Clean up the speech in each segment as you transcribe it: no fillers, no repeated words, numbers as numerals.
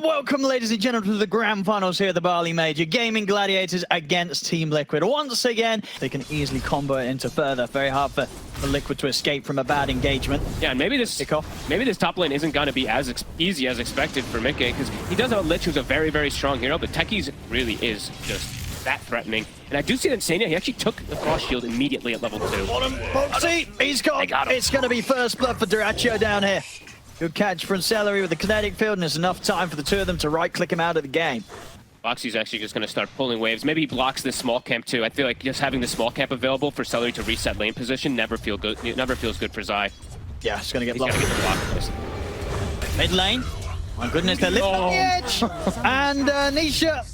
welcome, ladies and gentlemen, to the grand finals here at the BALI Major. Gaimin Gladiators against Team Liquid. Once again, they can easily combo it into further. Very hard for Liquid to escape from a bad engagement. Yeah, and maybe this top lane isn't going to be as easy as expected for miCKe, because he does have a Lich who's a very, very strong hero, but Techies really is just that threatening. And I do see that iNSaNiA, he actually took the Frost Shield immediately at level 2. Boxi, he's got It's going to be first blood for dyrachyo down here. Good catch from Seleri with the kinetic field, and there's enough time for the two of them to right-click him out of the game. Boxi's actually just going to start pulling waves. Maybe he blocks this small camp too. I feel like just having the small camp available for Seleri to reset lane position never feels good for Zai. Yeah, it's going to get blocked. He's got to get the block. Mid lane. My goodness, they're lifting on the edge. And Nisha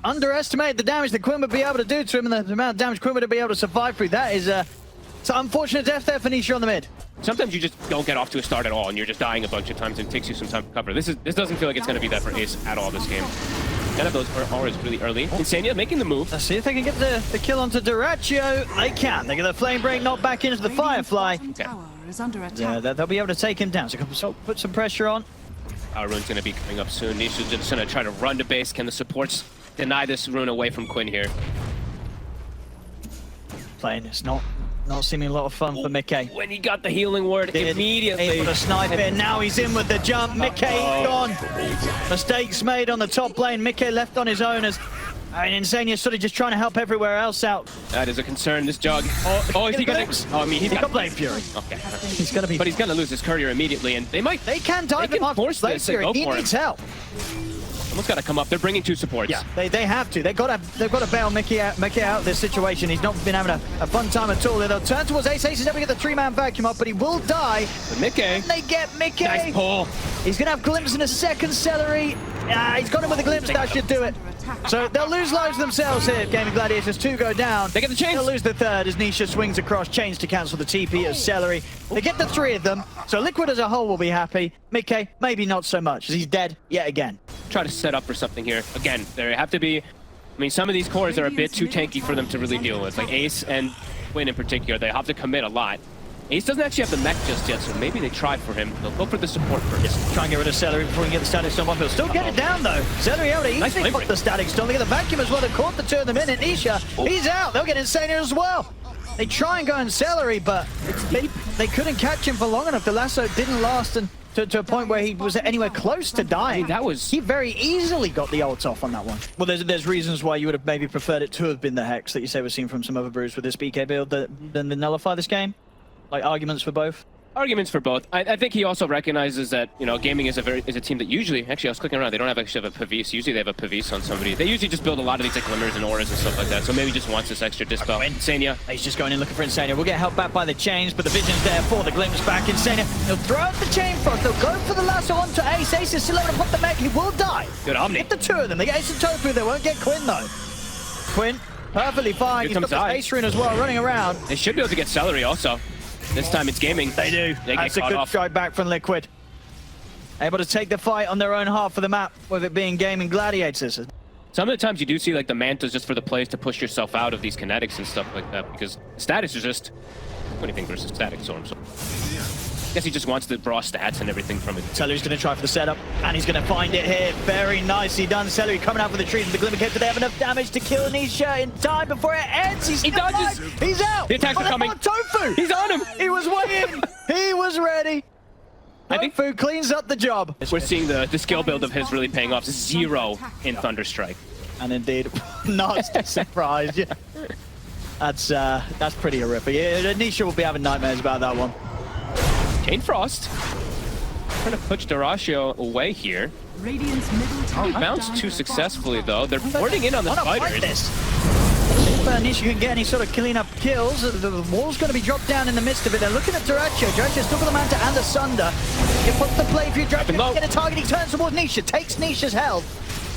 underestimated the damage that Quinn would be able to do to him, and the amount of damage Quinn would be able to survive through. That is it's an unfortunate death there for Nisha on the mid. Sometimes you just don't get off to a start at all, and you're just dying a bunch of times, and it takes you some time to cover. This doesn't feel like it's going to be that for Ace at all this game. None of those auras really early. iNSaNiA making the move. Let's see if they can get the kill onto dyrachyo. They can. They get the flame break knocked back into the Firefly. Okay. Yeah, they'll be able to take him down. So put some pressure on. Our rune's going to be coming up soon. Nisha's just going to try to run to base. Can the supports deny this rune away from Quinn here? Playing it's not seeming a lot of fun for miCKe. When he got the healing word, immediately able to snipe in. Now he's in with the jump. miCKe gone. Mistakes made on the top lane. miCKe left on his own as iNSaNiA sort of just trying to help everywhere else out. That is a concern. This jug. Is he gonna? Oh, I mean, he's got Blade Fury. Okay. He's gonna be. But he's gonna lose his courier immediately, and they can dive him off force Blade Fury. He needs help. Someone's got to come up. They're bringing two supports. Yeah, they have to. They've got to bail miCKe out of this situation. He's not been having a fun time at all. They'll turn towards Ace. Ace is able to get the 3-man vacuum up, but he will die. But miCKe. They get miCKe. Nice pull. He's going to have glimpse in a second. Seleri. He's got him with a glimpse. That should do it. So they'll lose lives themselves here. Gaimin Gladiators 2 go down. They get the chains. They'll lose the third as Nisha swings across, chains to cancel the TP of Seleri. They get the 3 of them. So Liquid as a whole will be happy. miCKe, maybe not so much, as he's dead yet again. Try to set up for something here. Again, there have to be... I mean, some of these cores are a bit too tanky for them to really deal with. Like Ace and Quinn in particular, they have to commit a lot. Ace doesn't actually have the mech just yet, so maybe they try for him. They'll go for the support first. Try and get rid of Seleri before he can get the static stone off. He'll still get it down, though. Seleri able to easily put the static stone. They get the vacuum as well. They caught the 2 of them in. And Nisha, he's out. They'll get iNSaNiA as well. They try and go in Seleri, but they couldn't catch him for long enough. The lasso didn't last and to a point where he was anywhere close to dying. He very easily got the ult off on that one. Well, there's reasons why you would have maybe preferred it to have been the Hex that you say we've seen from some other brews with this BK build than the Nullify this game. Like arguments for both? Arguments for both. I think he also recognizes that, you know, gaming is a team that usually, actually I was clicking around, they don't actually have a Pavis. Usually they have a Pavis on somebody. They usually just build a lot of these like glimmers and auras and stuff like that. So maybe just wants this extra dispel. iNSaNiA. He's just going in looking for iNSaNiA. We'll get help back by the chains, but the vision's there for the glimpse back. iNSaNiA, he'll throw out the chain frost. They'll go for the lasso onto Ace. Ace is still able to put the mech. He will die. Good Omni. Get the 2 of them. They get Ace and tOfu. They won't get Quinn though. Quinn, perfectly fine. He's got the Ace rune as well, running around. They should be able to get Seleri also. This time it's gaming. They do. That's a good strike back from Liquid. Able to take the fight on their own half of the map, with it being Gaimin Gladiators. Some of the times you do see like the mantas just for the plays to push yourself out of these kinetics and stuff like that, because status is just anything versus static storm. So I guess he just wants the raw stats and everything from it. Seleri's going to try for the setup, and he's going to find it here. Very nicely done. Seleri coming out with the trees with the glimmer cape. Do they have enough damage to kill Nisha in time before it ends? He dodges. He's out. The attacks are coming. tOfu. He's on him. He was waiting. He was ready. I think tOfu cleans up the job. We're seeing the skill build of his really paying off. 0 in Thunderstrike. And indeed, not surprised. Yeah. That's pretty horrific. Yeah, Nisha will be having nightmares about that one. Chain Frost. Trying to push dyrachyo away here. Bounced too successfully though. They're boarding in on the fighters. If Nisha can get any sort of clean up kills, the wall's going to be dropped down in the midst of it. They're looking at dyrachyo. Dyrachyo's still got the Manta and the Sunder. He puts the play for you. Dyrachyo get a target. He turns towards Nisha, takes Nisha's health.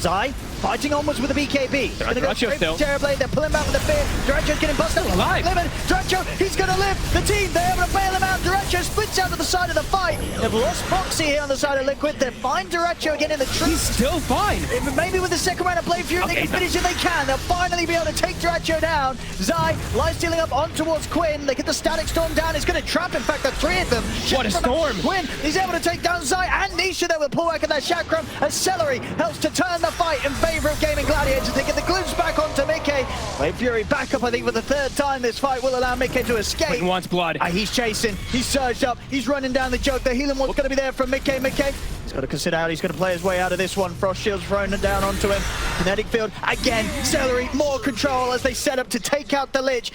Zai fighting onwards with the BKB. They're on dyrachyo still. Terrorblade, they're pulling back with the fear. dyrachyo's getting busted. Alive. dyrachyo, he's gonna live. The team, they're able to bail him out. dyrachyo splits out to the side of the fight. They've lost Boxi here on the side of Liquid. They find dyrachyo again in the tree. He's still fine. Maybe with the second round of Blade Fury, they can finish if they can. They'll finally be able to take dyrachyo down. Zai lies stealing up on towards Quinn. They get the static storm down. It's going to trap, in fact, the three of them. What a storm. Quinn, he's able to take down Zai and Nisha there with pull back of that chakram as Seleri helps to turn the fight in favor of Gaimin Gladiators. They get the glimpse back onto miCKe. Blade Fury back up, I think, for the third time. This fight will allow miCKe to escape. Quinn wants blood. He's chasing. He's surged up. He's running down the joke. The healing wall's going to be there from miCKe. miCKe, he's got to consider how he's going to play his way out of this one. Frost shield's thrown down onto him. Kinetic field again. Seleri more control as they set up to take out the Lich.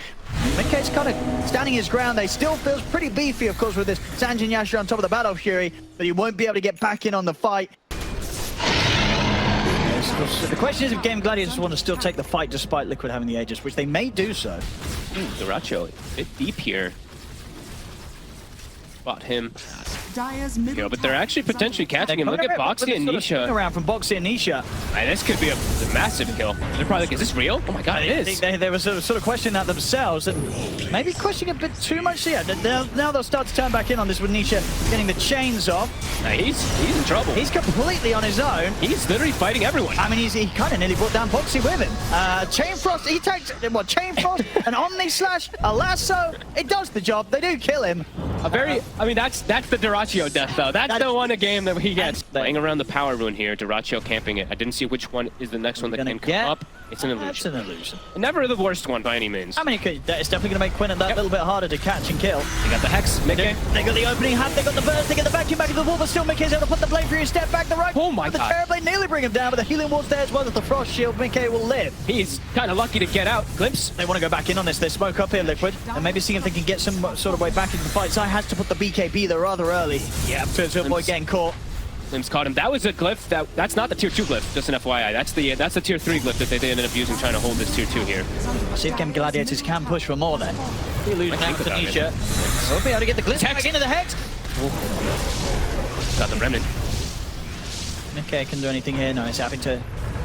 miCKe's kind of standing his ground. They still feels pretty beefy, of course, with this Sanjin Yasha on top of the Battle Fury, but he won't be able to get back in on the fight. The question is if Gaimin Gladiators want to still take the fight despite Liquid having the Aegis, which they may do so. dyrachyo, a bit deep here. Spot him. Yeah, but they're actually potentially catching him. Look at Boxi and Nisha. Around from Boxi and Nisha. This could be a massive kill. They're probably like, is this real? Oh my god, it is. They were sort of questioning that themselves, and maybe questioning a bit too much. Yeah, now they'll start to turn back in on this with Nisha getting the chains off. He's in trouble. He's completely on his own. He's literally fighting everyone. I mean, he kind of nearly brought down Boxi with him. Chain Frost, he takes, Chain Frost, an Omni Slash, a lasso. It does the job. They do kill him. I mean, that's the dyrachyo death, though. That's the one game that he gets. Playing around the power rune here, dyrachyo camping it. I didn't see which one is the next one that can come up. It's an illusion. It's an illusion. Never the worst one by any means. I mean, it's definitely going to make Quinn that little bit harder to catch and kill. They got the Hex, miCKe. They got the opening half, they got the burst, they get the vacuum back into the wall, but still miCKe's able to put the Blade Fury step back the right. Oh my god. The Terrorblade nearly bring him down, but the healing wall's there as well as the Frost Shield. miCKe will live. He's kind of lucky to get out. Glimpse. They want to go back in on this. They smoke up here, Liquid, and maybe see if they can get some sort of way back into the fight. Zai has to put the BKB there rather early. Yeah, to avoid getting caught. Glimpse caught him. That was a glyph. That's not the tier 2 glyph, just an FYI. That's the tier 3 glyph that they ended up using trying to hold this tier 2 here. See if Gaimin Gladiators can push for more then. He loses to Nisha. We'll be able to get the glimpse back into the Hex. Got the remnant. miCKe can do anything here. No, he's having to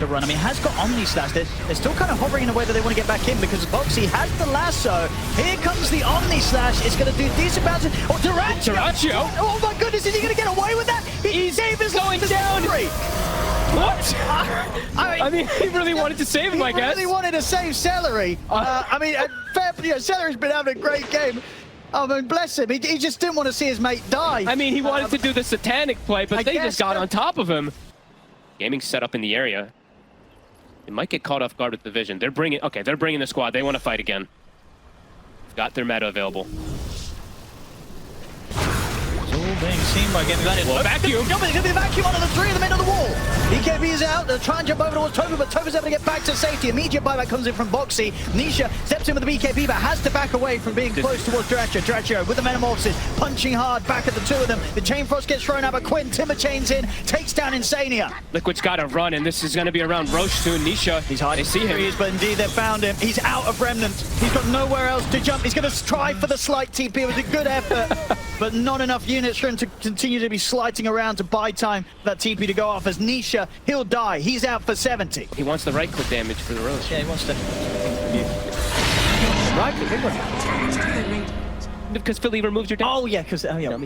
run. I mean, has got Omni Slash. They're still kind of hovering in a way that they want to get back in because Boxi has the lasso. Here comes the Omni Slash. It's going to do decent bounce. Oh, dyrachyo! Oh my goodness, is he going to get away with that? He's going down. What? I mean, he really wanted to save him, I guess. He really wanted to save Seleri. I mean, Seleri's been having a great game. I mean, bless him. He just didn't want to see his mate die. I mean, he wanted to do the satanic play, but they just got on top of him. Gaming set up in the area. They might get caught off guard with the vision. They're bringing the squad. They want to fight again. Got their meta available. It's all being seen by Gaimin Gladiators. Well, vacuum. There's going to be a vacuum onto the three of them into the wall. BKB is out. They're trying to jump over towards tOfu, but tOfu's able to get back to safety. Immediate buyback comes in from Boxi. Nisha steps in with the BKB, but has to back away from being close towards dyrachyo. dyrachyo with the Metamorphosis, punching hard back at the two of them. The Chain Frost gets thrown out, but Quinn timber chains in, takes down iNSaNiA. Liquid's got to run, and this is going to be around Roche soon. Nisha, he's hiding. They see him. But indeed, they found him. He's out of Remnant. He's got nowhere else to jump. He's going to try for the slight TP. It was a good effort, but not enough units for him to continue to be slighting around to buy time for that TP to go off. As Nisha, he'll die. He's out for 70. He wants the right-click damage for the Roche. Yeah, he wants to. Right-click, big one. Because Philly removed your damage. Oh, yeah, because... Oh, yeah.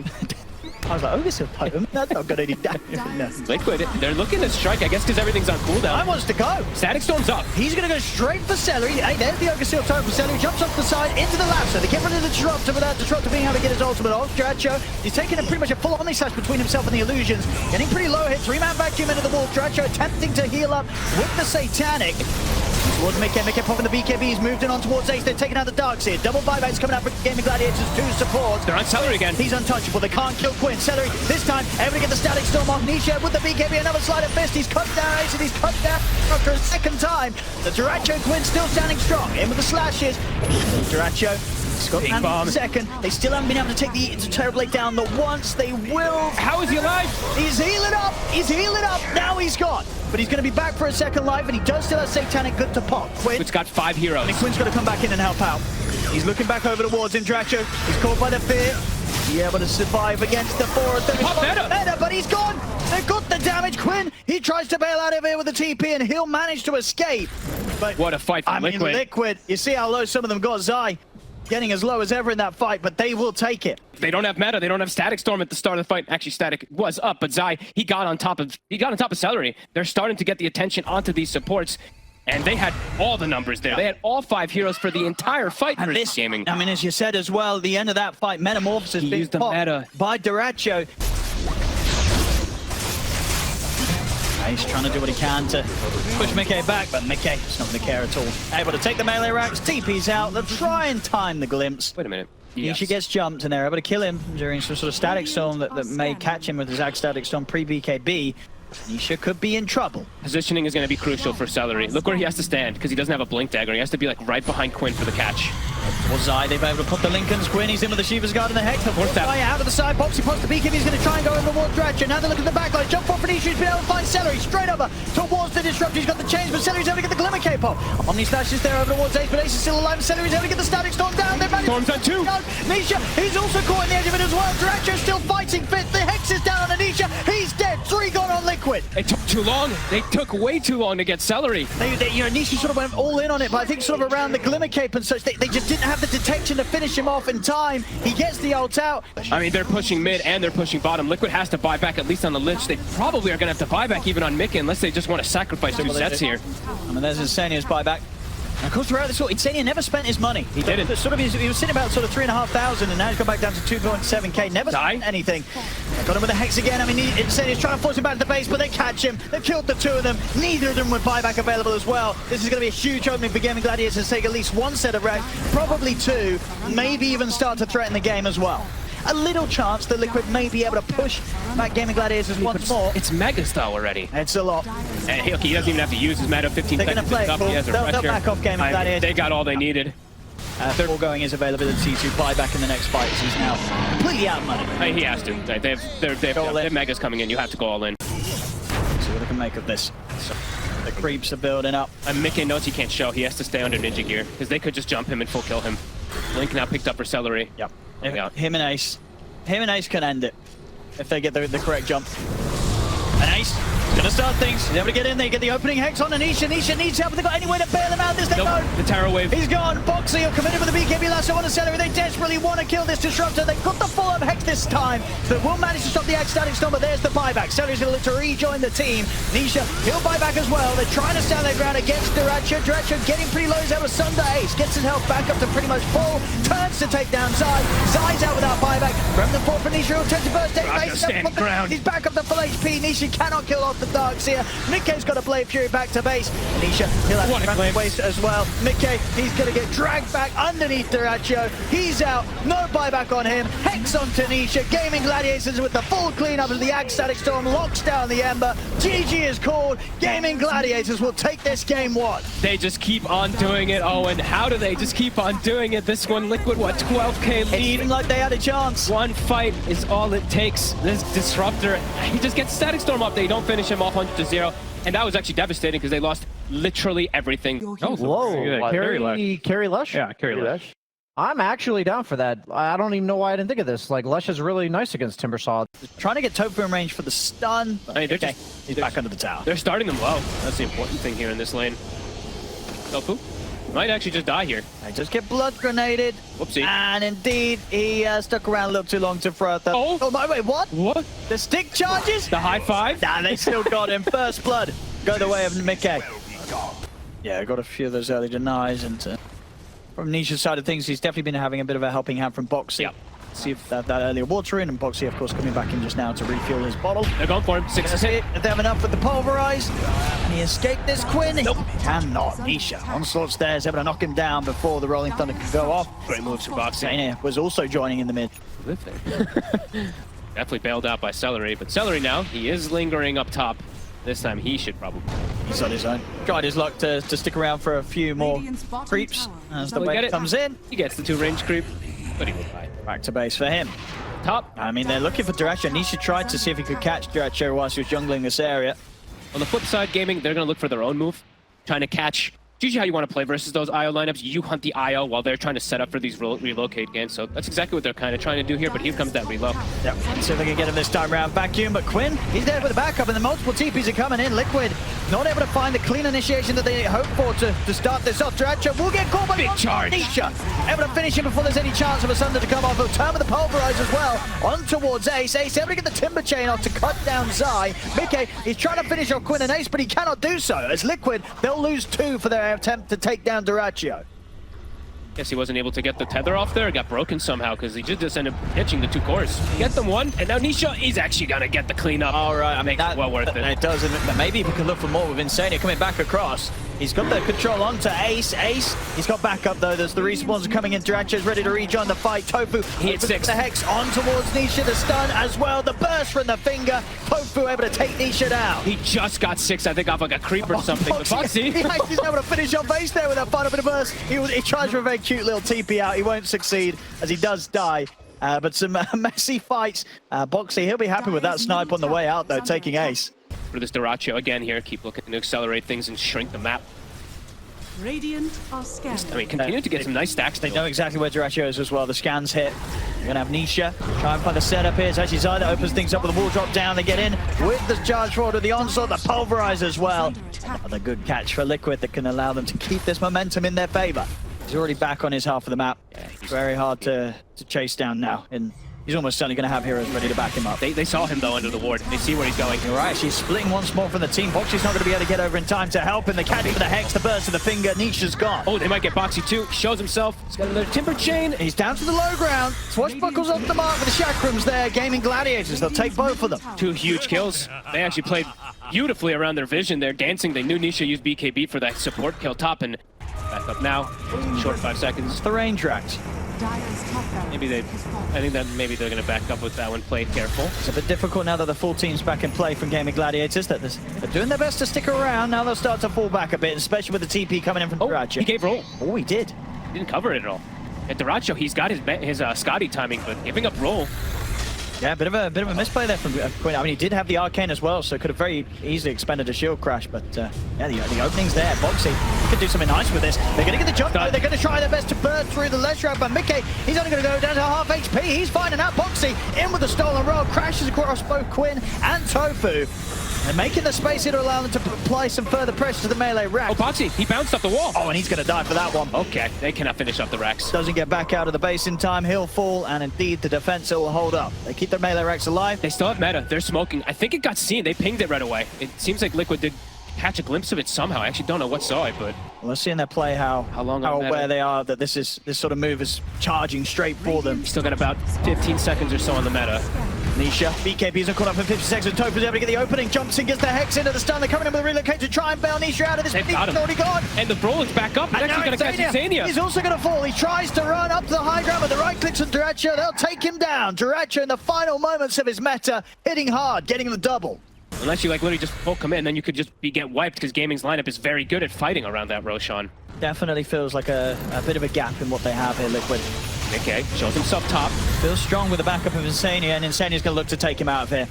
I was like, oh, this is a potent. That's not got any damage. No. Liquid, they're looking to strike, I guess, because everything's on cooldown. I wants to go. Static Storm's up. He's going to go straight for Seleri. Hey, there's the Ogre Seal turret for Seleri. Jumps off the side into the lasso. They get rid of the Disruptor without Disruptor being able to get his ultimate off. dyrachyo, he's taking pretty much a full Omni Slash between himself and the illusions. Getting pretty low hit. 3-man vacuum into the wall. dyrachyo attempting to heal up with the Satanic. Towards miCKe. miCKe popping the BKB. He's moved in on towards Ace. They're taking out the Darks here. Double buybacks coming out for Gaimin Gladiators. 2 supports. They're on Seleri again. He's untouchable. They can't kill Quinn. Seleri this time able to get the Static Storm off. Nisha with the BKB. Another slide of fist. He's cut down Ace and he's cut down after a second time. The dyrachyo Quinn still standing strong. In with the slashes. dyrachyo. Big bomb. Second. They still haven't been able to take the Terrorblade down. The once they will. How is he alive? He's healing up. He's healing up. Now he's gone. But he's going to be back for a second life, and he does still have Satanic good to pop. Quinn's got 5 heroes. I mean, Quinn's got to come back in and help out. He's looking back over towards him, dyrachyo. He's caught by the fear. Be able to survive against the 4 of them. Meta, but he's gone. They've got the damage. Quinn, he tries to bail out of here with the TP, and he'll manage to escape. But what a fight for Liquid. I mean, Liquid, you see how low some of them got. Zai getting as low as ever in that fight, but they will take it. They don't have meta. They don't have Static Storm at the start of the fight. Actually, Static was up, but Zai, he got on top of Seleri. They're starting to get the attention onto these supports, and they had all the numbers there. They had all 5 heroes for the entire fight. And this gaming. I mean, as you said as well, the end of that fight, Metamorphosis being popped by dyrachyo. He's trying to do what he can to push miCKe back, but miCKe is not going to care at all. Able to take the melee racks, TP's out. They'll try and time the glimpse. Wait a minute. Nisha gets jumped, and they're able to kill him during some sort of static storm that may catch him with his static storm pre-BKB. Nisha could be in trouble. Positioning is going to be crucial for Seleri. Look where he has to stand, because he doesn't have a blink dagger. He has to be like right behind Quinn for the catch. Towards Zai, they've been able to put the Lincolns. Quinn, he's in with the Shiva's Guard and the Hex. Zai out of the side. Boxi pops the BKB. He's going to try and go over towards dyrachyo. Now they look at the back line. Jump off for Nisha. He's been able to find Seleri straight over towards the disruptor. He's got the chains, but Celeri's able to get the Glimmer K-pop. Omni Slash is there over towards Ace, but Ace is still alive. Celeri's able to get the static storm down. They're Storm's at 2. Nisha, he's also caught in the edge of it as well. dyrachyo's still fighting fit. The Hex is down on Nisha. He's dead. 3 gone on Liquid. It took too long. They took way too long to get Seleri. Nisha sort of went all in on it, but I think sort of around the Glimmer Cape and such, they just didn't have the detection to finish him off in time. He gets the ult out. I mean, they're pushing mid and they're pushing bottom. Liquid has to buy back at least on the Lich. They probably are going to have to buy back even on miCKe unless they just want to sacrifice 2 sets here. I mean, there's iNSaNiA's buyback. And of course, throughout this all, iNSaNiA never spent his money. He didn't. He was sitting about sort of 3,500, and now he's gone back down to 2.7k. Never spent anything. Got him with the Hex again. I mean, iNSaNiA's trying to force him back to the base, but they catch him. They've killed the 2 of them. Neither of them with buyback available as well. This is going to be a huge opening for Gaimin Gladiators to take at least 1 set of rank, probably 2, maybe even start to threaten the game as well. A little chance that Liquid may be able to push back Gaimin Gladiators once more. It's Mega style already. It's a lot. And he doesn't even have to use his meta 15 They're seconds. They're going to play it cool. They'll back off Gaimin Gladiators. They got all they needed. Foregoing his availability to buy back in the next fight, as he's now completely out of money. He has to. They have Megas coming in. You have to go all in. See what they can make of this. So the creeps are building up. And miCKe knows he can't show. He has to stay under Ninja Gear, because they could just jump him and full kill him. Link now picked up for Seleri. Yep. Him and Ace can end it if they get the correct jump. And Ace is going to start things. He's able to get in there, get the opening Hex on Nisha. Nisha needs help. They've got any way to bail him out. This they don't. The Terror Wave. He's gone. Boxi are committed with the BKB lasso on the Seleri. They desperately want to kill this disruptor. They've got the full-up Hex this time. They will manage to stop the static storm, but there's the buyback. Celeri's going to look to rejoin the team. Nisha, he'll buy back as well. They're trying to stand their ground against dyrachyo. dyrachyo getting pretty low. He's able to sunder Ace. Gets his health back up to pretty much full. Turns to take down Zai. Zai's out without buyback. From the 4 for Nisha. He'll attempt to burst Ace. He's back up to full HP. Nisha cannot kill off the Darkseer. miCKe's got a Blade Fury back to base. Nisha, he'll have to run waste as well. miCKe, he's going to get dragged back underneath dyrachyo. He's out. No buyback on him. Hex onto Nisha. Gaimin Gladiators with the full cleanup of the static storm. Locks down the Ember. GG is called. Gaimin Gladiators will take this game 1. They just keep on doing it, Owen. How do they just keep on doing it? This one, Liquid, what, 12k lead? It seemed like they had a chance. 1 fight is all it takes. This disruptor, he just gets static storm up. They don't finish him off 100-0. And that was actually devastating because they lost literally everything. Oh, whoa. Carry Lush? Yeah, carry Lush. I'm actually down for that. I don't even know why I didn't think of this. Like, Lush is really nice against Timbersaw. Trying to get tOfu in range for the stun. I mean, he's back under the tower. They're starting them low. That's the important thing here in this lane. tOfu might actually just die here. They just get blood grenaded. Whoopsie. And indeed, he stuck around a little too long to throw that. Oh my, wait, what? What? The stick charges? The high five? Nah, they still got him. First blood. Go the way of miCKe. Yeah, got a few of those early denies. And from Nisha's side of things, he's definitely been having a bit of a helping hand from Boxi. Yep. See if that earlier water in, and Boxi, of course, coming back in just now to refuel his bottle. They're going for him. 6 If they have enough with the pulverize, and he escaped this Quinn. Nope. Cannot. Nisha onslaught's there, is able to knock him down before the Rolling Thunder can go off. Great moves from Boxi. iNSaNiA was also joining in the mid. Definitely bailed out by Seleri, but Seleri now, he is lingering up top. This time he should probably. He's on his own. Tried his luck to stick around for a few more creeps as the wave comes in. He gets the 2 range creep, but he will die. Back to base for him. Top. I mean, they're looking for dyrachyo. Nisha tried to see if he could catch dyrachyo whilst he was jungling this area. On the flip side, Gaming, they're going to look for their own move, trying to catch usually how you want to play versus those IO lineups. You hunt the IO while they're trying to set up for these relocate games. So that's exactly what they're kind of trying to do here, but here comes that reload. Yep. Let's see if they can get him this time around. Vacuum, but Quinn, he's there for the backup, and the multiple TPs are coming in. Liquid not able to find the clean initiation that they hoped for to start this off. dyrachyo will get caught by big charge. Nisha, able to finish him before there's any chance of a Sunder to come off. He'll turn with the pulverize as well. On towards Ace. Ace able to get the timber chain off to cut down Zai. miCKe, he's trying to finish off Quinn and Ace, but he cannot do so. As Liquid, they'll lose 2 for their attempt to take down dyrachyo. Guess he wasn't able to get the tether off there. It got broken somehow because he just ended up hitching the 2 cores. Get them 1, and now Nisha is actually gonna get the cleanup. All right, I mean, makes it well worth it. It does, and maybe we can look for more with iNSaNiA coming back across. He's got the control onto Ace. Ace, he's got backup though. There's the respawns are coming in. dyrachyo's ready to rejoin the fight. tOfu, he hit 6. The Hex on towards Nisha. The stun as well. The burst from the finger. tOfu able to take Nisha down. He just got 6, I think, off like a creep or something. But Boxi. He's able to finish off Ace there with that final bit of burst. He tries for a very cute little TP out. He won't succeed as he does die. But some messy fights. Boxi, he'll be happy with that snipe on the way out though, taking Ace. For this dyrachyo again here, keep looking to accelerate things and shrink the map. Radiant are scanning. I mean, continue to get some nice stacks. They know exactly where dyrachyo is as well. The scans hit. You're gonna have Nisha try and find the setup here. It's actually Zai that opens things up with the wall drop down. They get in with the charge forward with the onslaught, the pulverize as well. Another good catch for Liquid that can allow them to keep this momentum in their favor. He's already back on his half of the map. Yeah, he's very hard to chase down now. And he's almost certainly going to have heroes ready to back him up. They saw him though under the ward. They see where he's going. You're right, she's splitting once more from the team. Boxi's not going to be able to get over in time to help him. The catch for the Hex, the burst of the finger. Nisha's gone. Oh, they might get Boxi too. Shows himself. He's got another timber chain. He's down to the low ground. Swashbuckles off the mark with the chakrams there. Gaimin Gladiators. They'll take both of them. 2 huge kills. They actually played beautifully around their vision there, dancing. They knew Nisha used BKB for that support kill top, and back up now. Short 5 seconds. It's the range racks. Maybe I think that maybe they're going to back up with that one. Play careful. It's a bit difficult now that the full team's back in play from Gaimin Gladiators. They're doing their best to stick around. Now they'll start to fall back a bit, especially with the TP coming in from dyrachyo. He gave roll. Oh, he did. He didn't cover it at all. At dyrachyo, he's got his Scotty timing, but giving up roll. Yeah, bit of a misplay there from Quinn. I mean, he did have the arcane as well, so could have very easily expended a shield crash. But yeah, the opening's there. Boxi could do something nice with this. They're going to get the jump. They're going to try their best to burn through the ledge route. But miCKe, he's only going to go down to half HP. He's finding out Boxi in with the stolen roll, crashes across both Quinn and tOfu. And making the space here to allow them to apply some further pressure to the melee rack. Oh, Boxi, he bounced off the wall. Oh, and he's going to die for that one. Okay, they cannot finish off the racks. Doesn't get back out of the base in time. He'll fall, and indeed the defense will hold up. They keep their melee racks alive. They still have meta. They're smoking. I think it got seen. They pinged it right away. It seems like Liquid did catch a glimpse of it somehow. I actually don't know what saw it, but well, let's see in their play how aware they are that this sort of move is charging straight for them. Still got about 15 seconds or so on the meta. Nisha, BKB's caught up for 50 seconds. tOfu's able to get the opening, jumps in, gets the Hex into the stun. They're coming in with a relocate to try and bail Nisha out of this. He's already gone. And the brawl is back up. He's actually going to catch iNSaNiA. He's also going to fall. He tries to run up to the high ground, but the right clicks on dyrachyo. They'll take him down. dyrachyo in the final moments of his meta, hitting hard, getting the double. Unless you like literally just full commit, and then you could just get wiped because Gaming's lineup is very good at fighting around that Roshan. Definitely feels like a bit of a gap in what they have here, Liquid. Okay, shows himself top. Feels strong with the backup of iNSaNiA, and iNSaNiA's going to look to take him out of here.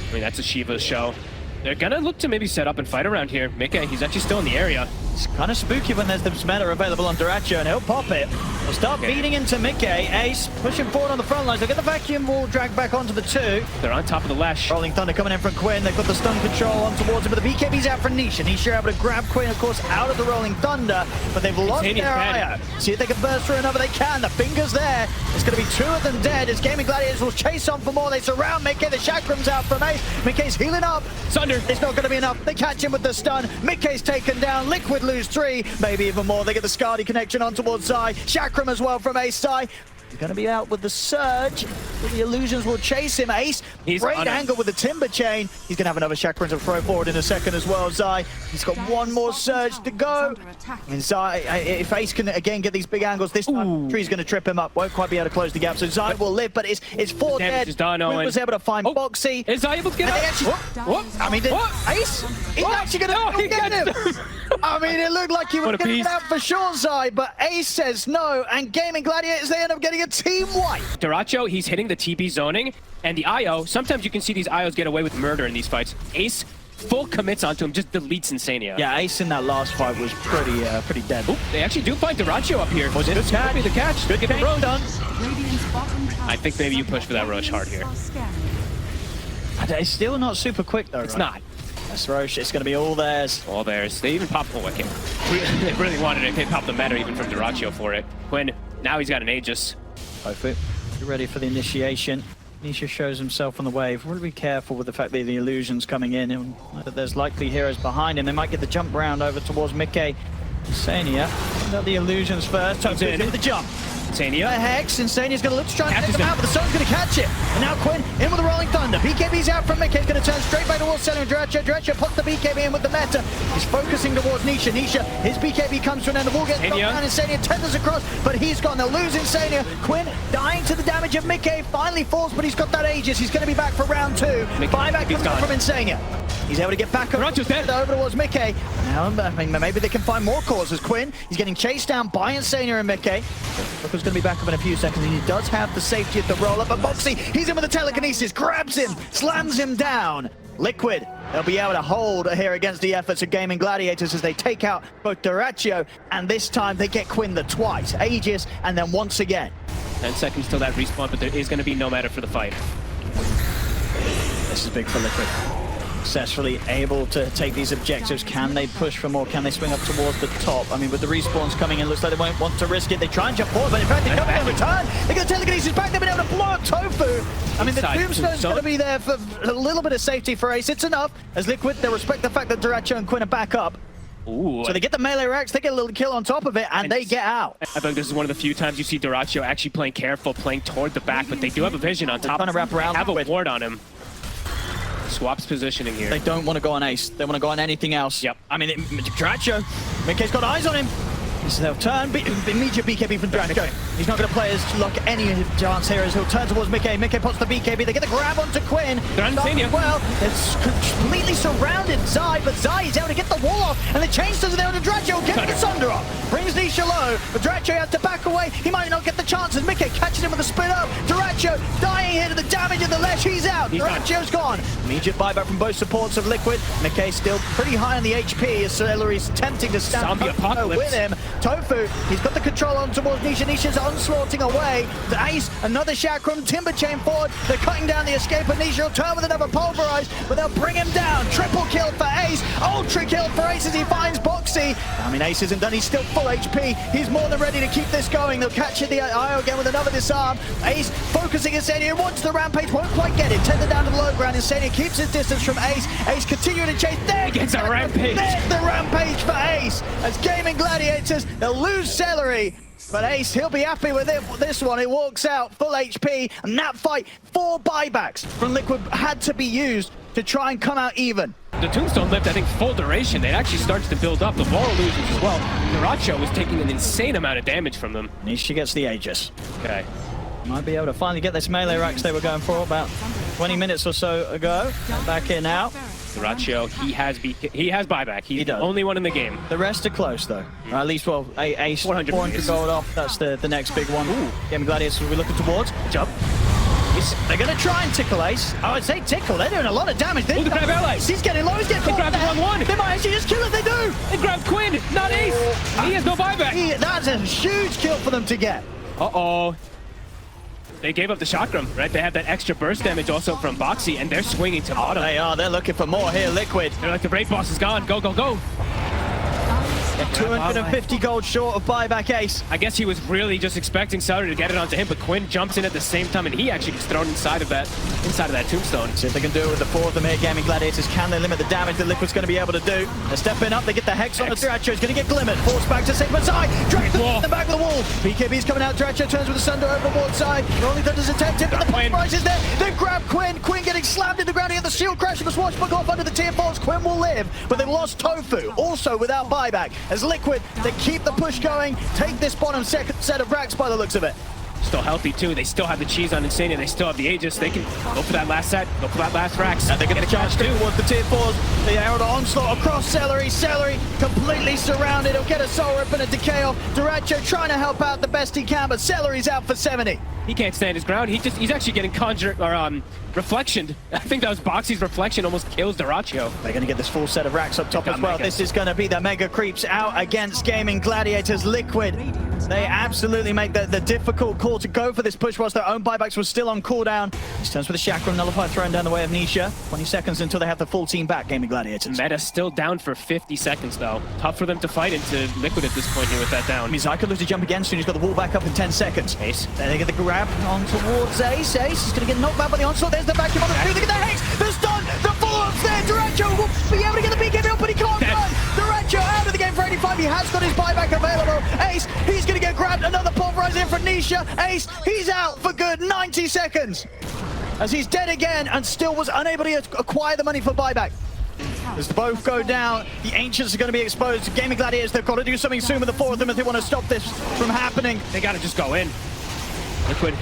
I mean, that's a Shiva's show. They're going to look to maybe set up and fight around here. miCKe, he's actually still in the area. It's kind of spooky when there's this meta available on dyrachyo, and he'll pop it. They'll start beating into miCKe. Ace pushing forward on the front lines. They'll get the vacuum wall dragged back onto the 2. They're on top of the lash. Rolling Thunder coming in from Quinn. They've got the stun control on towards him, but the BKB's out for Nisha. Nisha able to grab Quinn, of course, out of the Rolling Thunder, but they've lost their IO. See if they can burst through another. They can. The finger's there. There's going to be 2 of them dead as Gaimin Gladiators will chase on for more. They surround miCKe. The chakram's out from Ace. miCKe's healing up. Sunder. It's not going to be enough. They catch him with the stun. miCKe's taken down. Liquid lose 3. Maybe even more. They get the Skadi connection on towards Zai. Chakram as well from Ace. Zai, he's going to be out with the surge. The illusions will chase him. Ace, great angle with the timber chain. He's going to have another chakram to throw forward in a second as well. Zai, he's got one more surge to go. And Zai, if Ace can again get these big angles, this time Tree's going to trip him up. Won't quite be able to close the gap. So Zai will live, but it's 4 dead. Quinn was able to find Boxi. Is Zai able to get out? What? I mean, Ace? He's actually going to get him. I mean, it looked like he was getting it out for sure, Zai, but Ace says no, and Gaimin Gladiators, they end up getting a team wipe. dyrachyo, he's hitting the TP zoning, and the IO, sometimes you can see these IOs get away with murder in these fights. Ace full commits onto him, just deletes iNSaNiA. Yeah, Ace in that last fight was pretty dead. Oop, they actually do find dyrachyo up here. Was it This could be the catch. Good get the roach done. Radiant's bottom tower I think maybe you push for that Roche hard here. are scanning. It's still not super quick though, It's right? not. That's Roche, it's going to be all theirs. All theirs. They even popped. Oh, okay. They really wanted it. They popped the meta even from dyrachyo for it. Quinn, now he's got an Aegis. tOfu, you ready for the initiation? Nisha shows himself on the wave. Really be careful with the fact that the illusion's coming in and that there's likely heroes behind him. They might get the jump round over towards miCKe. iNSaNiA, the illusions first. tOfu in with the jump. iNSaNiA. The Hex, iNSaNiA's going to look to try and Catches take them him. out, but the Sun's going to catch it. And now Quinn in with the Rolling Thunder. BKB's out from miCKe. He's going to turn straight back towards Seleri and dyrachyo. dyrachyo puts the BKB in with the meta. He's focusing towards Nisha. Nisha, his BKB comes to an end. The wall gets knocked down. iNSaNiA tethers across, but he's gone. They'll lose iNSaNiA. Quinn dying to the damage of miCKe. Finally falls, but he's got that Aegis. He's going to be back for round 2. Buyback comes out from iNSaNiA. He's able to get back over towards miCKe. Now, I mean, maybe they can find more causes. Quinn, he's getting chased down by iNSaNiA and miCKe. Looker's going to be back up in a few seconds, and he does have the safety of the roll-up. But Boxi, he's in with the telekinesis, grabs him, slams him down. Liquid, they'll be able to hold here against the efforts of Gaimin Gladiators as they take out both dyrachyo, and this time they get Quinn the twice. Aegis, and then once again. 10 seconds till that respawn, but there is going to be no matter for the fight. This is big for Liquid. Successfully able to take these objectives. Can they push for more? Can they swing up towards the top? I mean, with the respawns coming in, looks like they won't want to risk it. They try and jump forward, but in fact, they come in return. They get the telekinesis back. They've been able to blow up tOfu. I mean, the Tombstone's going to be there for a little bit of safety for Ace. It's enough. As Liquid, they respect the fact that dyrachyo and Quinn are back up. Ooh. So they get the melee racks, they get a little kill on top of it, and they get out. I think this is one of the few times you see dyrachyo actually playing careful, playing toward the back, but they do have a vision on top. Trying to wrap around. They have a ward on him. Swaps positioning here. They don't want to go on Ace. They want to go on anything else. Yep. I mean, dyrachyo, miCKe's got eyes on him. So they'll turn, immediate BKB from dyrachyo. He's not going to play his luck any chance here as he'll turn towards miCKe. miCKe pops the BKB. They get the grab onto Quinn. They're on iNSaNiA. Well, it's completely surrounded Zai, but Zai is able to get the wall off, and the chain doesn't there to dyrachyo. Get the Sunder off. Brings Nisha low, but dyrachyo has to back away. He might not get the chances. miCKe catches him with a spin up. dyrachyo dying here to the damage of the Lesh. He's out. dyrachyo's gone. Immediate buyback from both supports of Liquid. miCKe still pretty high on the HP as Seleri's tempting to stand with him. tOfu, he's got the control on towards Nisha. Nisha's onslaughting away. The Ace, another chakram, timber chain forward. They're cutting down the escape, and Nisha will turn with another pulverize, but they'll bring him down. Triple kill for Ace. Ultra kill for Ace as he finds Boxi. I mean, Ace isn't done. He's still full HP. He's more than ready to keep this going. They'll catch the IO again with another disarm. Ace focusing iNSaNiA, wants the rampage, won't quite get it. Tethered down to the low ground. iNSaNiA keeps his distance from Ace. Ace continuing to chase. There gets a rampage. There's the rampage for Ace. As Gaimin Gladiators, they'll lose Seleri. But Ace, he'll be happy with it. This one, it walks out full HP. And that fight, 4 buybacks from Liquid had to be used to try and come out even. The Tombstone lived, I think, full duration. It actually starts to build up. The wall illusions as well. dyrachyo was taking an insane amount of damage from them. Nisha gets the Aegis. Okay. Might be able to finally get this melee racks they were going for about 20 minutes or so ago. Back in now. dyrachyo, he has buyback. He's the only one in the game. The rest are close though. Or at least, well, Ace 400 gold off. That's the next big one. Gaimin Gladiators we're looking towards. Jump. They're going to try and tickle Ace. I would say tickle. They're doing a lot of damage. They grab ally. He's getting low. He's getting They grabbed the wrong one. They might actually just kill it. They do. They grabbed Quinn, not Ace. He has no buyback. That's a huge kill for them to get. Uh-oh. They gave up the chakram, right? They have that extra burst damage also from Boxi, and they're swinging to bottom. They are. They're looking for more here. Liquid. They're like, the raid boss is gone. Go, go, go. 250 gold short of buyback Ace. I guess he was really just expecting Seleri to get it onto him, but Quinn jumps in at the same time, and he actually gets thrown inside of that tombstone. See if they can do it with the 4 of them here. Gaimin Gladiators, can they limit the damage that Liquid's going to be able to do? They're stepping up, they get the Hex on the dyrachyo. It's going to get glimmered. Forced back to Sigma's side. Drags the back of the wall. BKB's coming out. dyrachyo turns with the Sunder over the ward side. Rolling Thunder's attempted, but the price is there. They've grabbed Quinn. Quinn getting slammed in the ground. He had the shield crash and the swashbuckle off under the tier 4s. Quinn will live, but they've lost tOfu, also without buyback. As Liquid, they keep the push going, take this bottom set of racks by the looks of it. Still healthy too. They still have the cheese on iNSaNiA. They still have the Aegis. They can go for that last set. Go for that last Rax. And they're going to charge too towards the tier 4s. The arrow onslaught across Seleri. Seleri completely surrounded. He'll get a soul rip and a decay off. dyrachyo trying to help out the best he can, but Celeri's out for 70. He can't stand his ground. He's actually getting reflectioned. I think that was Boxi's reflection almost kills dyrachyo. They're going to get this full set of racks up top as well. This is going to be the mega creeps out against Gaimin Gladiators Liquid. They absolutely make the difficult call to go for this push whilst their own buybacks were still on cooldown. This turns for the chakra, nullify thrown down the way of Nisha. 20 seconds until they have the full team back, Gaimin Gladiators. Meta still down for 50 seconds though. Tough for them to fight into Liquid at this point here with that down. miCKe loses to jump again soon. He's got the wall back up in 10 seconds. Ace. Then they get the grab on towards Ace. Ace is going to get knocked back by the onslaught. There's the vacuum on the two. They get the Hex. The stun. The follow-ups there. dyrachyo will be able to get the BKB up, but he can't run. dyrachyo out of the game for 85. He has got his buyback available. Ace, he's going to get grabbed. Another pulverize in for Nisha. Ace, he's out for good 90 seconds. As he's dead again and still was unable to acquire the money for buyback. As the both go down, the Ancients are going to be exposed. Gaimin Gladiators, they've got to do something soon with the four of them if they want to stop this from happening. They got to just go in. Liquid.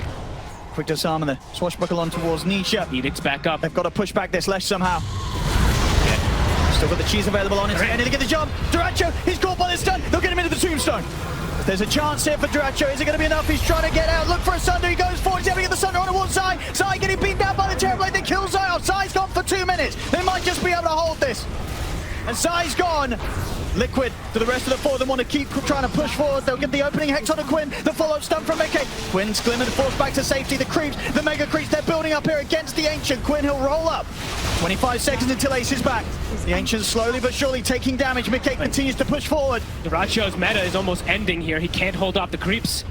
Quick disarm and the swashbuckle on towards Nisha. Edict's back up. They've got to push back this Lesh somehow. Still got the cheese available on it. They need to get the jump. dyrachyo, he's caught by the stun. They'll get him into the tombstone. There's a chance here for dyrachyo. Is it going to be enough? He's trying to get out. Look for a Sunder. He goes forward. He's able to get the Sunder on towards Zai. Zai getting beat down by the Terrorblade. They kill Zai off. Zai's gone for 2 minutes. They might just be able to hold this. And Zai's gone. Liquid to the rest of the four. They want to keep trying to push forward. They'll get the opening Hex on a Quinn. The follow-up stun from miCKe. Quinn's glimmered, forced back to safety. The creeps, the mega creeps, they're building up here against the Ancient. Quinn, he'll roll up. 25 seconds until Ace is back. The Ancient's slowly but surely taking damage. miCKe continues to push forward. dyrachyo's meta is almost ending here. He can't hold off the creeps.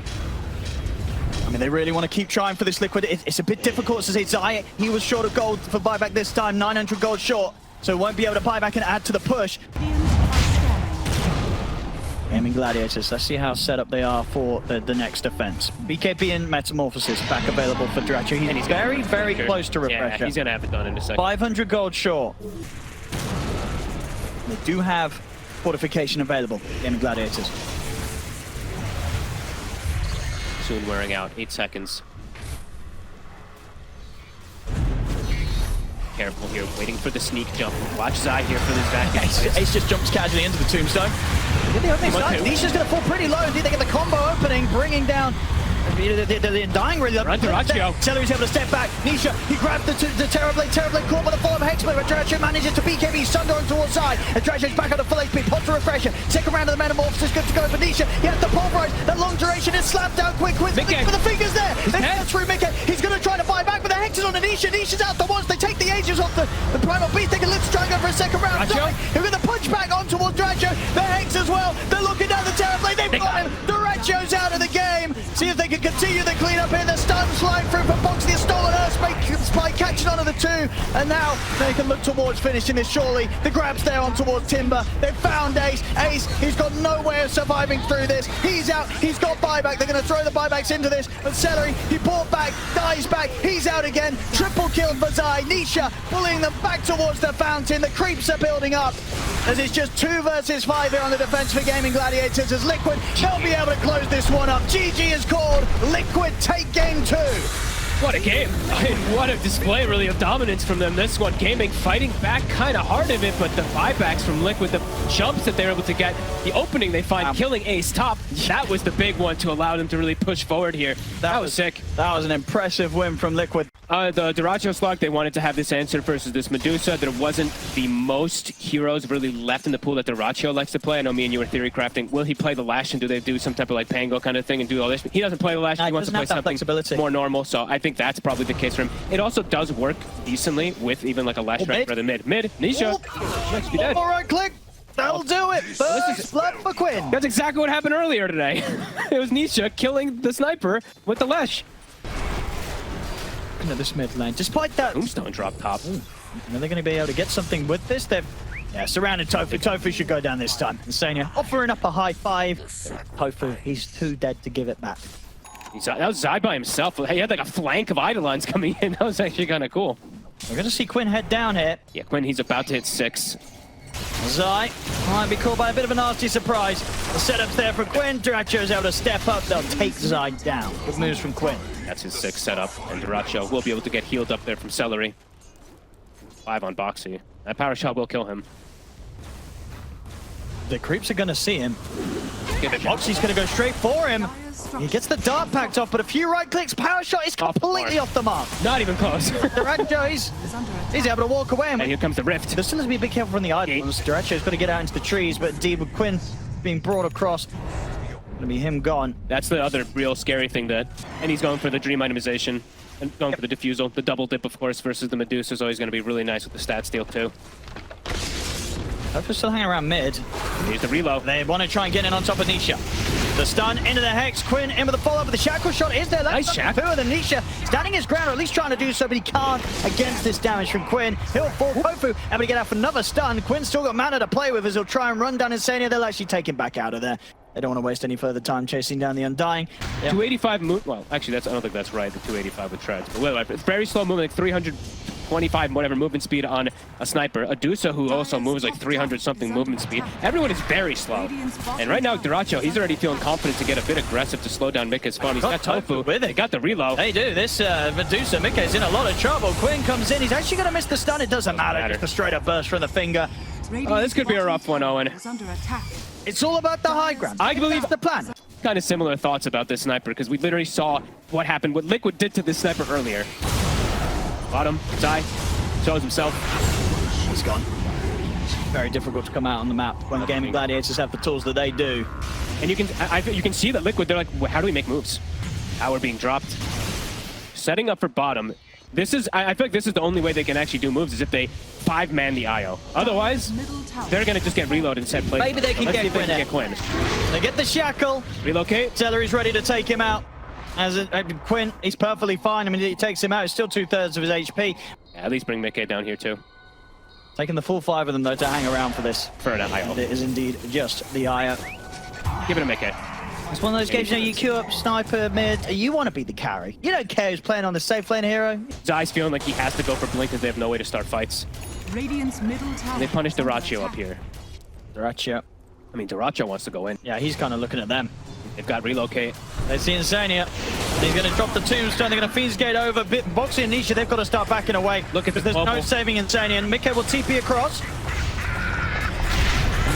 I mean, they really want to keep trying for this Liquid. It's a bit difficult to say. Zai, he was short of gold for buyback this time. 900 gold short. So won't be able to buy back and add to the push. Gaimin Gladiators, let's see how set up they are for the next defense. BKB and Metamorphosis back available for dyrachyo. He's very, very close to refresher. Yeah, he's going to have it done in a second. 500 gold short. They do have fortification available, Gaimin Gladiators. Soon wearing out, 8 seconds. Careful here, waiting for the sneak jump. Watch Zai here for this vacuum. Ace just jumps casually into the tombstone. Get the opening side. Nisha's going to fall pretty low. Indeed, they get the combo opening, bringing down the dying really. Run dyrachyo. Celeri's able to step back. Nisha, he grabs the Terrorblade. Terrorblade caught by the follow-up Hex, but dyrachyo manages to BKB Sunder on towards side. And dyrachyo's back on a full HP. Pops a refresher. Second round of the Metamorphosis, good to go for Nisha. He has the pulverize. That long duration is slapped down quick with the fingers there. They go through miCKe. He's going to try to buy back, but the Hex is on the Nisha. Nisha's out the once. They take the Aegis off the Primal Beast. They can live to try and go for a second round. He'll get the punch back on towards dyrachyo. The Hex as well. They're looking down the Terrorblade. They've got him. dyrachyo's out of the game. See if they can continue the clean up here. The stun slide through for Boxi. The stolen Earth Spike catching onto the two. And now they can look towards finishing this surely. The grab's there on towards Timber. They've found Ace. Ace, he's got no way of surviving through this. He's out. He's got buyback. They're going to throw the buybacks into this. But Seleri, he bought back, dies back. He's out again. Triple kill for Zai. Nisha pulling them back towards the fountain. The creeps are building up. As it's just 2 versus 5 here on the defense for Gaimin Gladiators. As Liquid, they'll be able to close this one up. GG is called. Liquid take game 2. What a game. What a display, really, of dominance from them. This one, Gaimin fighting back kind of hard of it, but the buybacks from Liquid, the jumps that they're able to get, the opening they find, killing Ace top, that was the big one to allow them to really push forward here. That was sick. That was an impressive win from Liquid. The dyrachyo slug, they wanted to have this answer versus this Medusa. There wasn't the most heroes really left in the pool that dyrachyo likes to play. I know me and you were theory crafting. Will he play the Lash and do they do some type of like Pango kind of thing and do all this? He doesn't play the Lash. He wants to play something more normal. So I think that's probably the case for him. It also does work decently with even like a Lash strike rather than mid. Nisha. Next be dead. All right, click. That'll do it. First blood for Quinn. That's exactly what happened earlier today. It was Nisha killing the sniper with the Lash. Into this mid lane. Despite that, Tombstone drop top. Are they going to be able to get something with this? They've surrounded tOfu. tOfu should go down this time. iNSaNiA offering up a high five. tOfu, he's too dead to give it back. That was Zai by himself. He had like a flank of Eidolons coming in. That was actually kind of cool. We're going to see Quinn head down here. Yeah, Quinn, he's about to hit 6. Zai might be caught by a bit of a nasty surprise. The setup's there for Quinn. dyrachyo's able to step up. They'll take Zai down. Good moves from Quinn. That's his 6th setup, and dyrachyo will be able to get healed up there from Seleri. 5 on Boxi. That power shot will kill him. The creeps are going to see him. Boxi's going to go straight for him. He gets the dart packed off, but a few right clicks. Power shot is completely off the mark. Not even close. dyrachyo, he's able to walk away. And here comes the rift. There's still has to be a big help from the items. dyrachyo's got to get out into the trees, but indeed with Quinn being brought across, gonna be him gone. That's the other real scary thing and he's going for the dream itemization and going for the diffusal. The double dip, of course, versus the Medusa is always going to be really nice with the stat steal too. Tofu's still hanging around mid. Here's the reload. They want to try and get in on top of Nisha. The stun into the Hex. Quinn in with the follow-up, but the shackle shot is there. That's nice shackle. Two of them. Nisha standing his ground, or at least trying to do so, but he can't against this damage from Quinn. He'll fall. tOfu able to get out for another stun. Quinn's still got mana to play with as he'll try and run down iNSaNiA. They'll actually take him back out of there. They don't want to waste any further time chasing down the Undying. Yep. 285 move. Well, actually, I don't think that's right. The 285 with treads. But whatever. It's very slow movement, like 325 whatever movement speed on a sniper. A Dusa who also moves like 300 something movement speed. Everyone is very slow. And right now, dyrachyo, he's already feeling confident to get a bit aggressive to slow down miCKe's fun. He's got tOfu with it. They got the reload. They do. This Medusa, miCKe's in a lot of trouble. Quinn comes in. He's actually going to miss the stun. It doesn't matter. Just a straight up burst from the finger. Oh, this could be a rough one, Owen. It's all about the high ground. I believe the plan. Kind of similar thoughts about this sniper because we literally saw what happened, what Liquid did to this sniper earlier. Bottom, Zai, shows himself. He's gone. Very difficult to come out on the map when the Gaimin Gladiators have the tools that they do. And you can see that Liquid, they're like, how do we make moves? Power being dropped. Setting up for bottom. This is, I feel like this is the only way they can actually do moves is if they 5-man the IO. Otherwise, they're going to just get reloaded and set plays. Maybe they can get Quinn. They get the shackle. Relocate. Seleri's ready to take him out. As Quinn, he's perfectly fine. I mean, he takes him out. It's still 2/3 of his HP. Yeah, at least bring miCKe down here too. Taking the full 5 of them, though, to hang around for this. For an IO. And it is indeed just the IO. Give it a miCKe. It's one of those games, you know, you queue up sniper mid, you want to be the carry. You don't care who's playing on the safe lane hero. Zai's feeling like he has to go for blink because they have no way to start fights. Radiant's middle tower. They punish dyrachyo up here. dyrachyo. I mean, dyrachyo wants to go in. Yeah, he's kind of looking at them. They've got relocate. They see iNSaNiA. He's going to drop the tombstone. They're going to Fiend's Gate over. Boxi and Nisha, they've got to start backing away. Look at this. There's no saving iNSaNiA. And miCKe will TP across.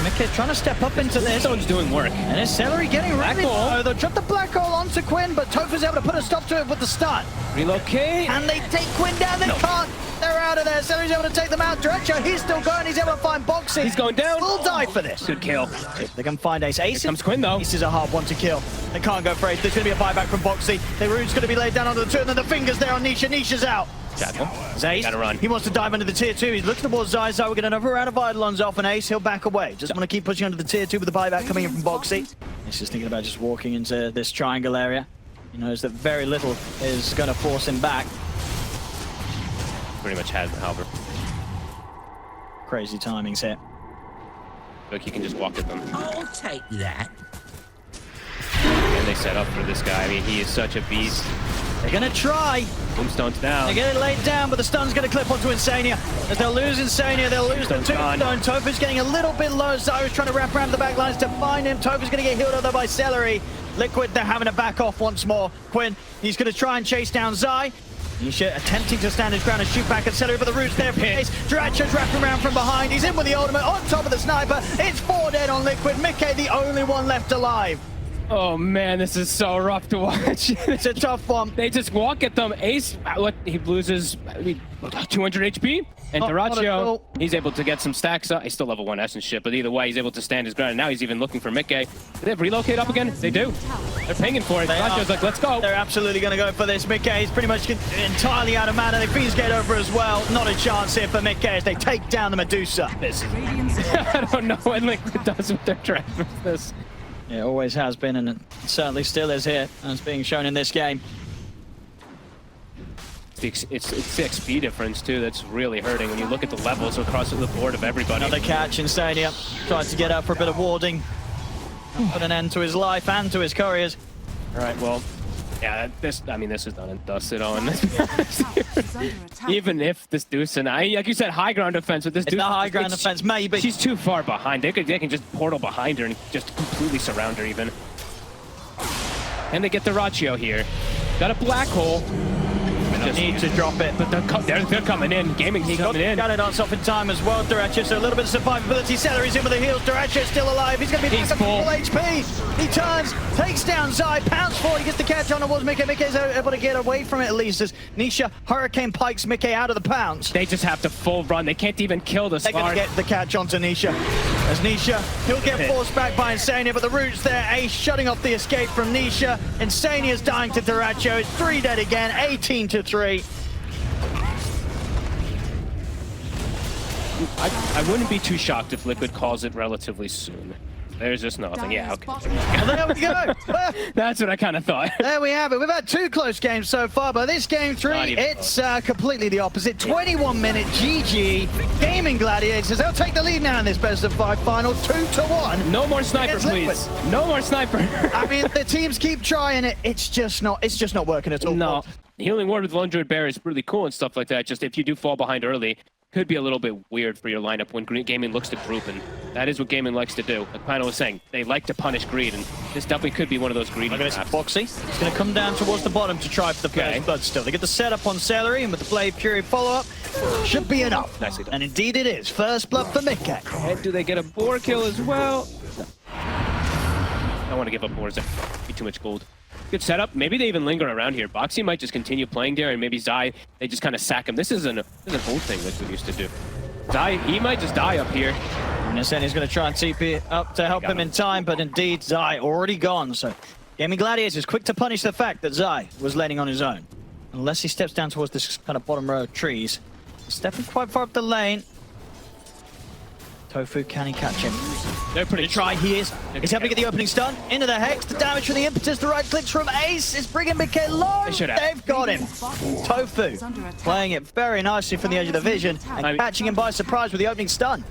miCKe trying to step up into this. Stone's doing work. And is Seleri getting ready? Oh, they'll drop the black hole onto Quinn, but tOfu's able to put a stop to it with the stun. Relocate. And they take Quinn down. They can't. They're out of there. Seleri's able to take them out. dyrachyo, he's still going. He's able to find Boxi. He's going down. We'll die for this. Good kill. They can find Ace. Here comes Quinn, though. Ace is a hard one to kill. They can't go for Ace. There's going to be a buyback from Boxi. The root's going to be laid down onto the 2, and then the fingers there on Nisha. Nisha's out. Shackle. Ace, gotta run. He wants to dive into the tier 2. He's looking towards Zai. Zai, we're getting another round of Eidolons off, and Ace, he'll back away. Just want to keep pushing under the tier 2 with the buyback coming in from Boxi. He's just thinking about just walking into this triangle area. He knows that very little is going to force him back. Pretty much has the halber. Crazy timings here. Look, he can just walk at them. I'll take that. And they set up for this guy. I mean, he is such a beast. They're going to try. Tombstone's down. They get it laid down, but the stun's going to clip onto iNSaNiA. As they'll lose iNSaNiA, they'll lose the tombstone. tOfu's getting a little bit low. Zai was trying to wrap around the back lines to find him. tOfu's going to get healed over by Seleri. Liquid, they're having to back off once more. Quinn, he's going to try and chase down Zai. Nisha attempting to stand his ground and shoot back at Seleri, but the root's there for Ace. dyrachyo's wrapping around from behind. He's in with the ultimate on top of the sniper. It's 4 dead on Liquid. miCKe, the only one left alive. Oh man, this is so rough to watch. It's a tough one. They just walk at them. Ace, he loses 200 HP. And dyrachyo, he's able to get some stacks up. He's still level 1 S and shit, but either way, he's able to stand his ground. And now he's even looking for miCKe. Do they have relocate up again? They do. They're pinging for it. dyrachyo's like, let's go. They're absolutely going to go for this. miCKe is pretty much entirely out of mana. They Fiend's Gate over as well. Not a chance here for miCKe as they take down the Medusa. I don't know what Liquid does with their trap with this. Yeah, it always has been, and it certainly still is here, as being shown in this game. It's the XP difference, too, that's really hurting when you look at the levels across the board of everybody. Another catch, iNSaNiA tries to get up for a bit of warding. Put an end to his life and to his couriers. All right, well, Yeah, this is done and dusted on. Is under attack. Even if this Deuce and like you said, high ground defense with this It's Deuce. the high ground defense, maybe. She's too far behind. They can just portal behind her and just completely surround her even. And they get the dyrachyo here. Got a black hole. Just need to drop it. But they're coming in. Gaming's coming in. Got it on off in time as well, dyrachyo, so a little bit of survivability. Seleri's in with the heals. dyrachyo's still alive. He's going to be back up to full HP. He turns, takes down Zai, pounds forward. He gets the catch on towards miCKe. miCKe's able to get away from it at least as Nisha Hurricane pikes miCKe out of the pounce. They just have to full run. They can't even kill the They're going to get the catch onto Nisha. As Nisha, he'll get forced back by iNSaNiA, but the root's there. Ace shutting off the escape from Nisha. iNSaNiA's dying to dyrachyo. It's 3 dead again, 18-3. I wouldn't be too shocked if Liquid calls it relatively soon. There's just nothing. Yeah, okay. Well, there we go. Well, That's what I kind of thought. there we have it. We've had 2 close games so far, but this game 3, it's completely the opposite. 21-minute GG Gaimin Gladiators. They'll take the lead now in this best-of-5 final, 2-1. No more sniper, please. No more sniper. I mean, the teams keep trying it. It's just not working at all. No. Healing Ward with Lone Druid Bear is really cool and stuff like that. Just if you do fall behind early, could be a little bit weird for your lineup when Gaming looks to group, and that is what Gaming likes to do. Like Pino was saying, they like to punish greed, and this definitely could be one of those greedy Look at this, traps. Boxi. It's going to come down towards the bottom to try for the first blood still. They get the setup on Seleri, and with the Blade Fury follow-up, should be enough. Nicely done. And indeed it is. First blood for miCKe. And do they get a boar kill as well? I don't want to give up boars. That'd be too much gold. Good setup. Maybe they even linger around here. Boxi might just continue playing there, and maybe Zai, they just kind of sack him. This is an old thing Liquid used to do. Zai, he might just die up here. And iNSaNiA's going to try and TP up to help him in time, but indeed Zai already gone. So Gaimin Gladiators is quick to punish the fact that Zai was laning on his own. Unless he steps down towards this kind of bottom row of trees. He's stepping quite far up the lane. tOfu, can he catch him? They're pretty Try, he is. He's having to get the opening stun. Into the Hex, the damage from the impetus, the right clicks from Ace is bringing miCKe low. They've got him. tOfu playing it very nicely from the edge of the vision and catching him by surprise with the opening stun.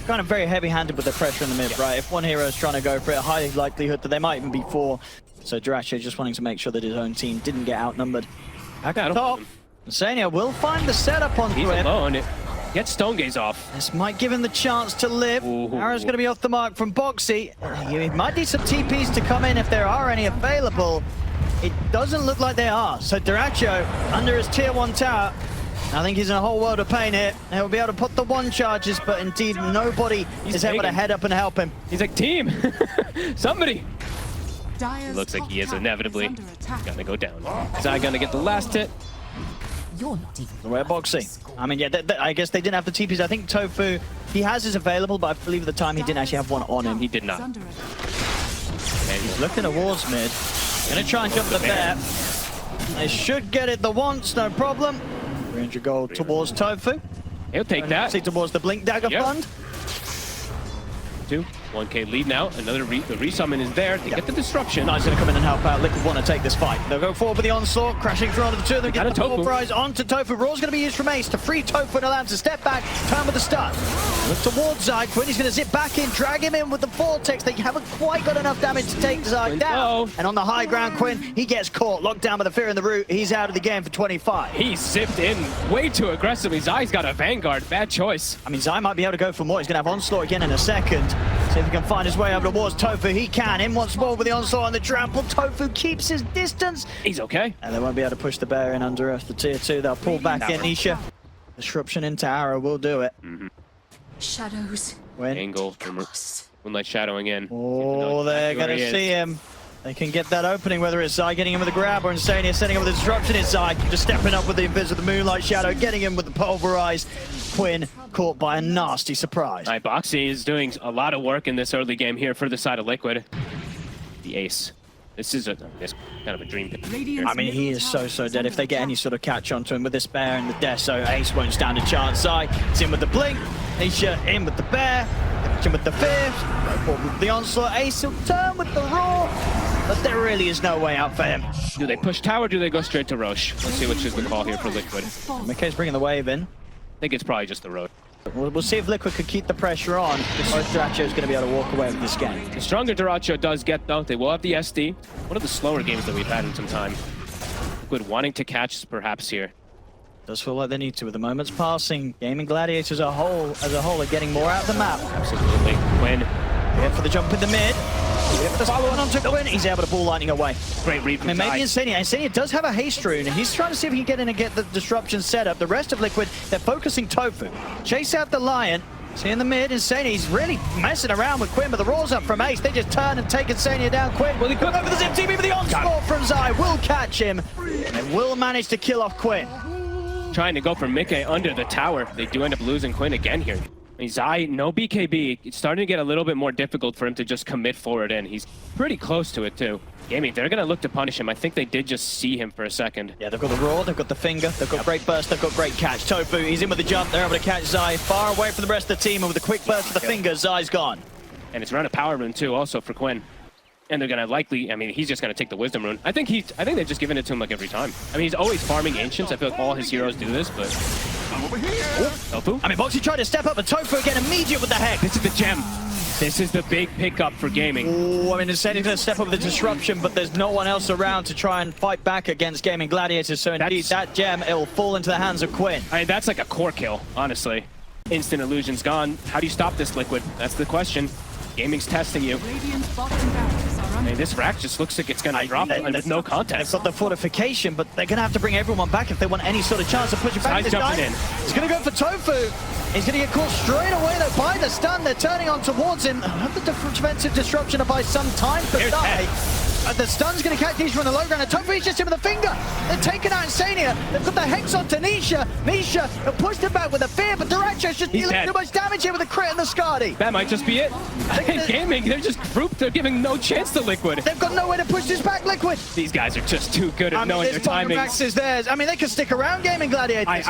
Kind of very heavy-handed with the pressure in the mid, right? If one hero is trying to go for it, high likelihood that they might even be 4. So dyrachyo just wanting to make sure that his own team didn't get outnumbered. Back at top, iNSaNiA will find the setup on He's him. alone. Get Stone Gaze off. This might give him the chance to live. Arrow's going to be off the mark from Boxi. He might need some TPs to come in if there are any available. It doesn't look like they are. So dyrachyo under his tier 1 tower. I think he's in a whole world of pain here. He'll be able to put the 1 charges, but indeed nobody is able to head up and help him. He's like, team, somebody. Dyer's Looks like he is top inevitably under attack. gonna go down. Zai gonna get the last hit. You're not even Where Boxi? I mean, yeah, I guess they didn't have the TPs. I think tOfu, he has his available, but I believe at the time he didn't actually have one on him. He did not. Under attack. And he's Looking towards mid. Gonna try and jump the bear. They should get it the once, no problem. 300 gold towards tOfu. He'll take that. See towards the Blink Dagger fund. 1K lead now. Another the resummon is there. They get the disruption. Nice gonna come in and help out. Liquid want to take this fight. They'll go forward with the onslaught, crashing through onto the 2 of them. Get the full prize onto tOfu. Raw's gonna be used from Ace to free tOfu and allow him to step back, turn with the stun. Look towards Zai. Quinn is gonna zip back in, drag him in with the vortex. They haven't quite got enough damage to take Zai down. And on the high ground, Quinn, he gets caught, locked down by the fear in the root. He's out of the game for 25. He zipped in way too aggressively. Zai's got a Vanguard. Bad choice. I mean, Zai might be able to go for more. He's gonna have onslaught again in a second. See if he can find his way over towards tOfu. He can. In once more with the onslaught on the trample. tOfu keeps his distance. He's okay. And they won't be able to push the bear in under Earth, the tier 2. They'll pull back in. Nisha. Disruption into Arrow will do it. shadows. Win. Angle. Moonlight shadowing in. Oh, they're going to see him. They can get that opening, whether it's Zai getting him with a grab or iNSaNiA setting up with the disruption. It's Zai just stepping up with the invis of the Moonlight Shadow, getting him with the pulverize. Quinn caught by a nasty surprise. All right, Boxi is doing a lot of work in this early game here for the side of Liquid. The ace. This is kind of a dream pick. I mean, he is so dead. If they get any sort of catch onto him with this bear and the death, so Ace won't stand a chance. Zai is in with the blink. Nisha in with the bear. Catch him with the fifth. With the onslaught. Ace will turn with the roar. But there really is no way out for him. Do they push tower or do they go straight to Roche? Let's see which is the call here for Liquid. miCKe's bringing the wave in. I think it's probably just the Roche. We'll see if Liquid could keep the pressure on. Or if dyrachyo is going to be able to walk away with this game. The stronger dyrachyo does get, though. They will have the SD. One of the slower games that we've had in some time. Liquid wanting to catch perhaps here. Does feel like they need to with the moments passing. Gaimin Gladiators as a whole are getting more out of the map. Absolutely. Quinn. Yeah, for the jump in the mid. The follow on to Quinn, he's able to ball lightning away. Great read from Maybe Zai. iNSaNiA does have a haste rune, and he's trying to see if he can get in and get the disruption set up. The rest of Liquid, they're focusing tOfu. Chase out the Lion. See in the mid, iNSaNiA, he's really messing around with Quinn, but the roll's up from Ace. They just turn and take iNSaNiA down. Quinn will he come over the zip team, but the onslaught from Zai will catch him. And they will manage to kill off Quinn. Trying to go for miCKe under the tower. They do end up losing Quinn again here. I mean, Zai, no BKB. It's starting to get a little bit more difficult for him to just commit forward in. He's pretty close to it, too. Gaimin, they're going to look to punish him. I think they did just see him for a second. Yeah, they've got the roar, they've got the finger, they've got great burst, they've got great catch. tOfu, he's in with the jump, they're able to catch Zai. Far away from the rest of the team, and with a quick burst of the finger, Zai's gone. And it's around a power rune, too, also for Quinn. And they're going to likely, I mean, he's just going to take the wisdom rune. I think they've just given it to him like every time. I mean, he's always farming ancients. I feel like all his heroes do this, but... tOfu? I mean, Boxi tried to step up, but tOfu again, immediate with the heck. This is the gem. This is the big pickup for Gaimin. Oh, I mean, iNSaNiA's going to step up with the disruption, but there's no one else around to try and fight back against Gaimin Gladiators, so indeed, that gem, it will fall into the hands of Quinn. I mean, that's like a core kill, honestly. Instant illusion's gone. How do you stop this, Liquid? That's the question. Gaimin's testing you. Radiant's bottom barracks are I mean, this rack just looks like it's going to drop with no They've contest. got the fortification, but they're going to have to bring everyone back if they want any sort of chance of pushing back. Zai's jumping in. He's going to go for tOfu. He's going to get caught straight away though by the stun. They're turning on towards him. The defensive disruption by some time for Zai. The stun's going to catch Nisha on the low ground, and tOfu just him with a finger. They're taking out iNSaNiA. They've got the hex onto Nisha. Nisha pushed him back with a fear, but dyrachyo's just dealing too much damage here with a crit and the Skadi. That might just be it. Gaimin, they're just grouped. They're giving no chance to Liquid. They've got no way to push this back, Liquid. These guys are just too good at knowing their timing. Racks is theirs. I mean, they can stick around Gaimin Gladiators.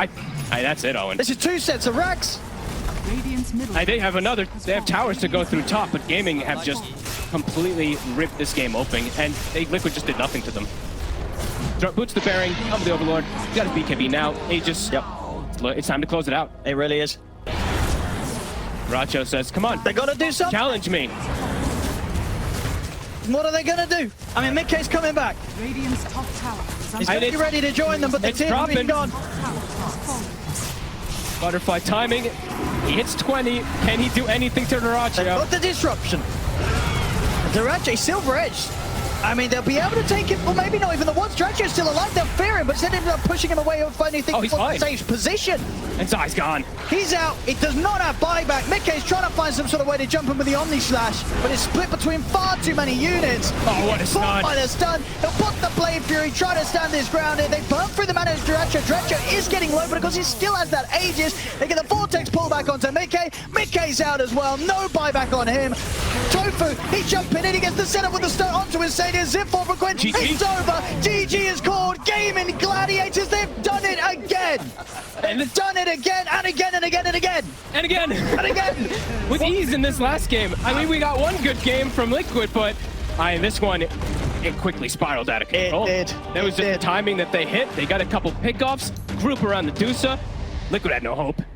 That's it, Owen. This is 2 sets of racks. Radiant's middle. They have towers to go through top, but Gaimin have just completely ripped this game open, and Liquid just did nothing to them. Boots the bearing, up the Overlord. He's got his BKB now. Aegis. Yep. It's time to close it out. It really is. Dyrachyo says, come on. They gotta do something. Challenge me. What are they gonna do? I mean, miCKe's coming back. Radiant's top tower is He's under gonna be ready to join them, but the team has been gone. Butterfly timing. He hits 20. Can he do anything to They've Dyrachyo? got the disruption. Dyrachyo, Silver Edge. I mean, they'll be able to take him, or maybe not even the ones. Dyrachyo's still alive, they'll fear him, but instead of pushing him away or finding anything he's for fine. safe position. And Zai's gone. He's out. It does not have buyback. miCKe's trying to find some sort of way to jump him with the Omni Slash, but it's split between far too many units. Oh, what a stun. By the stun. He'll put the Blade Fury, try to stand his ground here. They burn through the mana of Dyrachyo. Dyrachyo is getting low, but because he still has that Aegis, they get the Vortex pullback onto miCKe. miCKe's out as well. No buyback on him. tOfu, he's jumping in. He gets the setup with the stun onto iNSaNiA. Zip for Quinn. GG. It's over. GG is called. Gaimin Gladiators. They've done it again. They've done it again and again and again and again. And again. And again. With ease in this last game. I mean, we got one good game from Liquid, but this one, it quickly spiraled out of control. It did. That was just the timing that they hit. They got a couple pickoffs, group around the Dusa. Liquid had no hope.